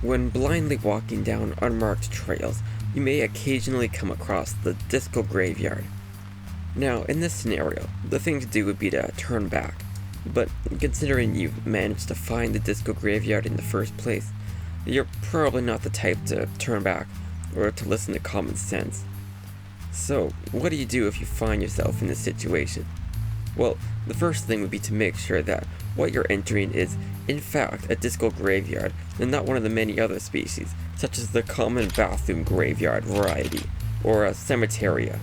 When blindly walking down unmarked trails, you may occasionally come across the Disco Graveyard. Now, in this scenario, the thing to do would be to turn back, but considering you've managed to find the Disco Graveyard in the first place, you're probably not the type to turn back or to listen to common sense. So, what do you do if you find yourself in this situation? Well, the first thing would be to make sure that what you're entering is, in fact, a disco graveyard and not one of the many other species, such as the common bathroom graveyard variety, or a cemeteria.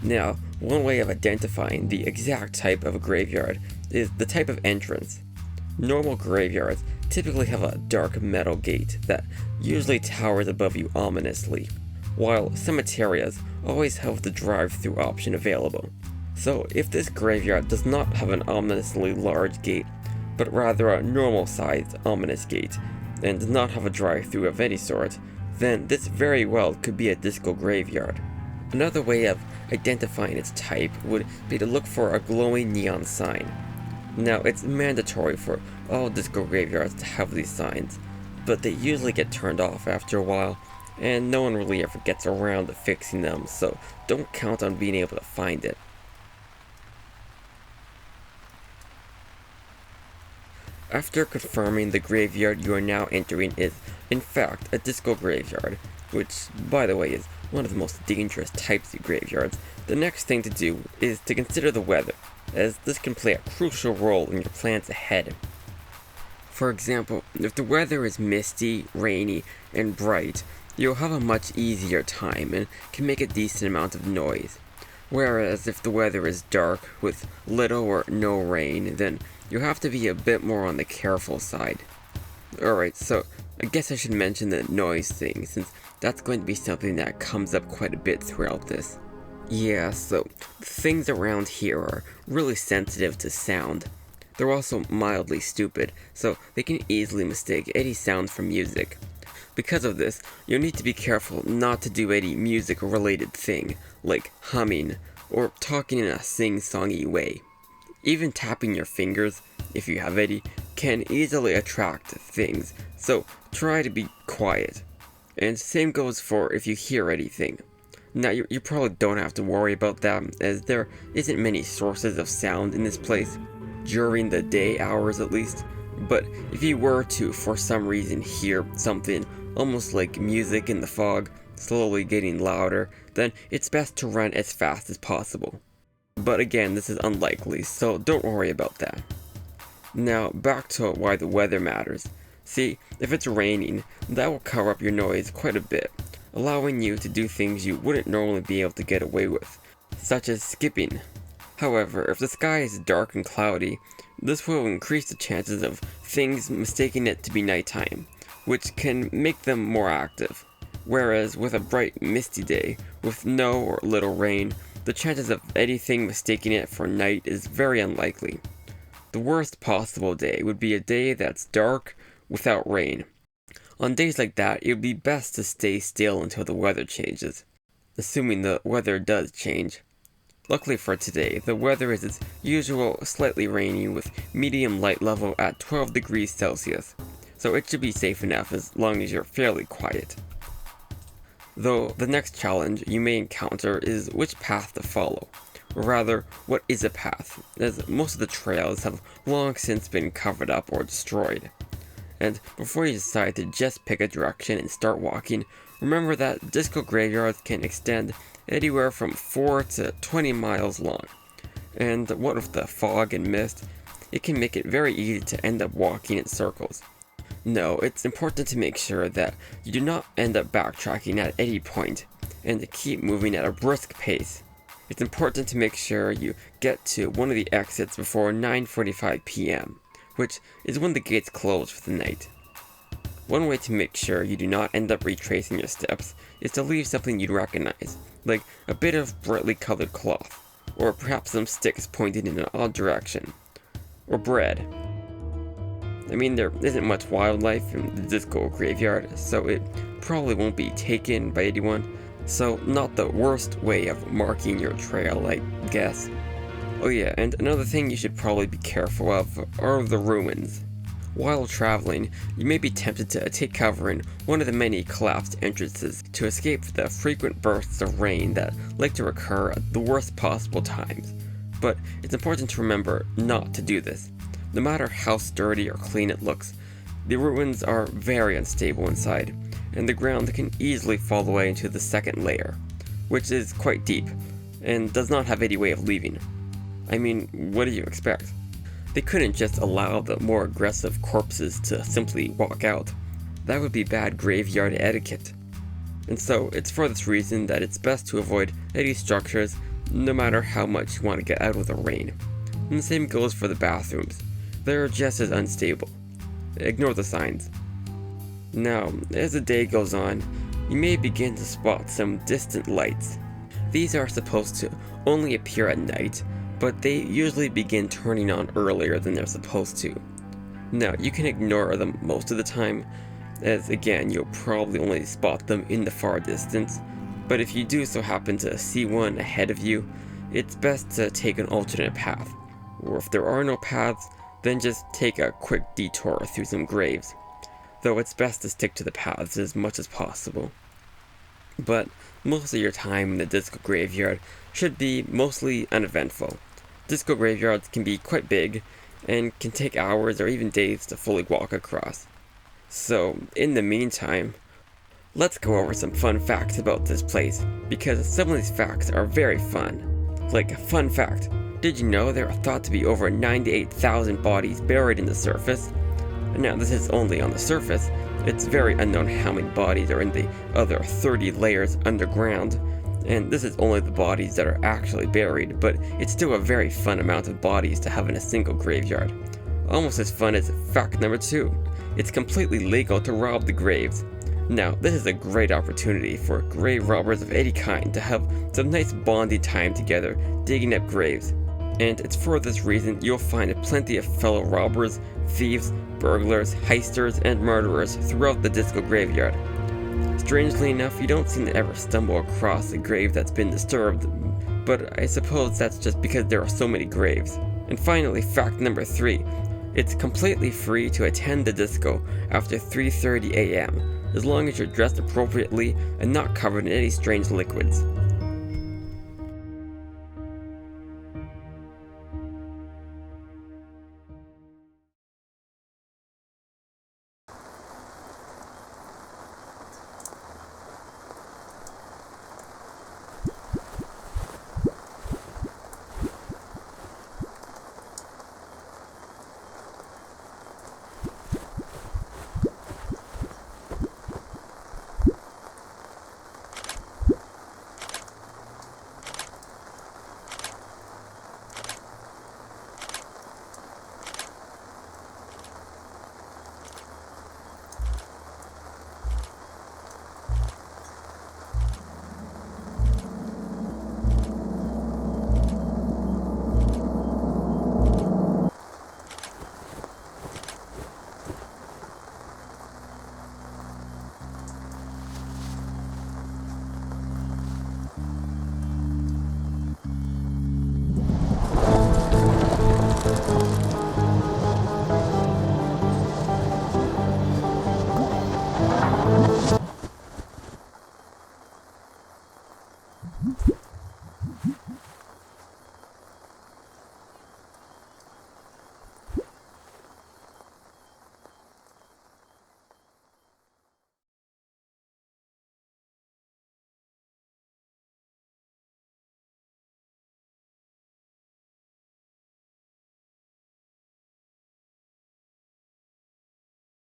Now, one way of identifying the exact type of a graveyard is the type of entrance. Normal graveyards typically have a dark metal gate that usually towers above you ominously, while cemeterias always have the drive-through option available. So, if this graveyard does not have an ominously large gate, but rather a normal-sized ominous gate, and does not have a drive-through of any sort, then this very well could be a disco graveyard. Another way of identifying its type would be to look for a glowing neon sign. Now, it's mandatory for all disco graveyards to have these signs, but they usually get turned off after a while, and no one really ever gets around to fixing them, so don't count on being able to find it. After confirming the graveyard you are now entering is, in fact, a disco graveyard, which, by the way, is one of the most dangerous types of graveyards, the next thing to do is to consider the weather, as this can play a crucial role in your plans ahead. For example, if the weather is misty, rainy, and bright, you'll have a much easier time and can make a decent amount of noise. Whereas if the weather is dark, with little or no rain, then you'll have to be a bit more on the careful side. Alright, so I guess I should mention the noise thing, since that's going to be something that comes up quite a bit throughout this. Yeah, so things around here are really sensitive to sound. They're also mildly stupid, so they can easily mistake any sound for music. Because of this, you'll need to be careful not to do any music-related thing, like humming, or talking in a sing-songy way. Even tapping your fingers, if you have any, can easily attract things, so try to be quiet. And same goes for if you hear anything. Now, you probably don't have to worry about that, as there isn't many sources of sound in this place, during the day hours at least. But if you were to, for some reason, hear something almost like music in the fog, slowly getting louder, then it's best to run as fast as possible. But again, this is unlikely, so don't worry about that. Now, back to why the weather matters. See, if it's raining, that will cover up your noise quite a bit, allowing you to do things you wouldn't normally be able to get away with, such as skipping. However, if the sky is dark and cloudy, this will increase the chances of things mistaking it to be nighttime, which can make them more active. Whereas with a bright, misty day, with no or little rain, the chances of anything mistaking it for night is very unlikely. The worst possible day would be a day that's dark without rain. On days like that, it would be best to stay still until the weather changes, assuming the weather does change. Luckily for today, the weather is its usual slightly rainy with medium light level at 12 degrees Celsius, so it should be safe enough as long as you're fairly quiet. Though the next challenge you may encounter is which path to follow, or rather, what is a path, as most of the trails have long since been covered up or destroyed. And before you decide to just pick a direction and start walking, remember that disco graveyards can extend anywhere from 4 to 20 miles long. And what with the fog and mist, it can make it very easy to end up walking in circles. No, it's important to make sure that you do not end up backtracking at any point, and to keep moving at a brisk pace. It's important to make sure you get to one of the exits before 9:45 p.m., which is when the gates close for the night. One way to make sure you do not end up retracing your steps is to leave something you'd recognize, like a bit of brightly colored cloth, or perhaps some sticks pointing in an odd direction, or bread. I mean, there isn't much wildlife in the disco graveyard, so it probably won't be taken by anyone, so not the worst way of marking your trail, I guess. Oh yeah, and another thing you should probably be careful of are the ruins. While traveling, you may be tempted to take cover in one of the many collapsed entrances to escape the frequent bursts of rain that like to occur at the worst possible times. But it's important to remember not to do this. No matter how sturdy or clean it looks, the ruins are very unstable inside, and the ground can easily fall away into the second layer, which is quite deep, and does not have any way of leaving. I mean, what do you expect? They couldn't just allow the more aggressive corpses to simply walk out. That would be bad graveyard etiquette. And so, it's for this reason that it's best to avoid any structures, no matter how much you want to get out of the rain. And the same goes for the bathrooms. They're just as unstable. Ignore the signs. Now, as the day goes on, you may begin to spot some distant lights. These are supposed to only appear at night, but they usually begin turning on earlier than they're supposed to. Now, you can ignore them most of the time, as again, you'll probably only spot them in the far distance, but if you do so happen to see one ahead of you, it's best to take an alternate path, or if there are no paths, then just take a quick detour through some graves, though it's best to stick to the paths as much as possible. But most of your time in the disco graveyard should be mostly uneventful. Disco graveyards can be quite big, and can take hours or even days to fully walk across. So, in the meantime, let's go over some fun facts about this place, because some of these facts are very fun. Like, fun fact, did you know there are thought to be over 98,000 bodies buried in the surface? Now, this is only on the surface. It's very unknown how many bodies are in the other 30 layers underground, and this is only the bodies that are actually buried, but it's still a very fun amount of bodies to have in a single graveyard. Almost as fun as fact number 2. It's completely legal to rob the graves. Now, this is a great opportunity for grave robbers of any kind to have some nice bonding time together digging up graves. And it's for this reason you'll find plenty of fellow robbers, thieves, burglars, heisters, and murderers throughout the disco graveyard. Strangely enough, you don't seem to ever stumble across a grave that's been disturbed, but I suppose that's just because there are so many graves. And finally, fact number 3. It's completely free to attend the disco after 3:30 a.m., as long as you're dressed appropriately and not covered in any strange liquids.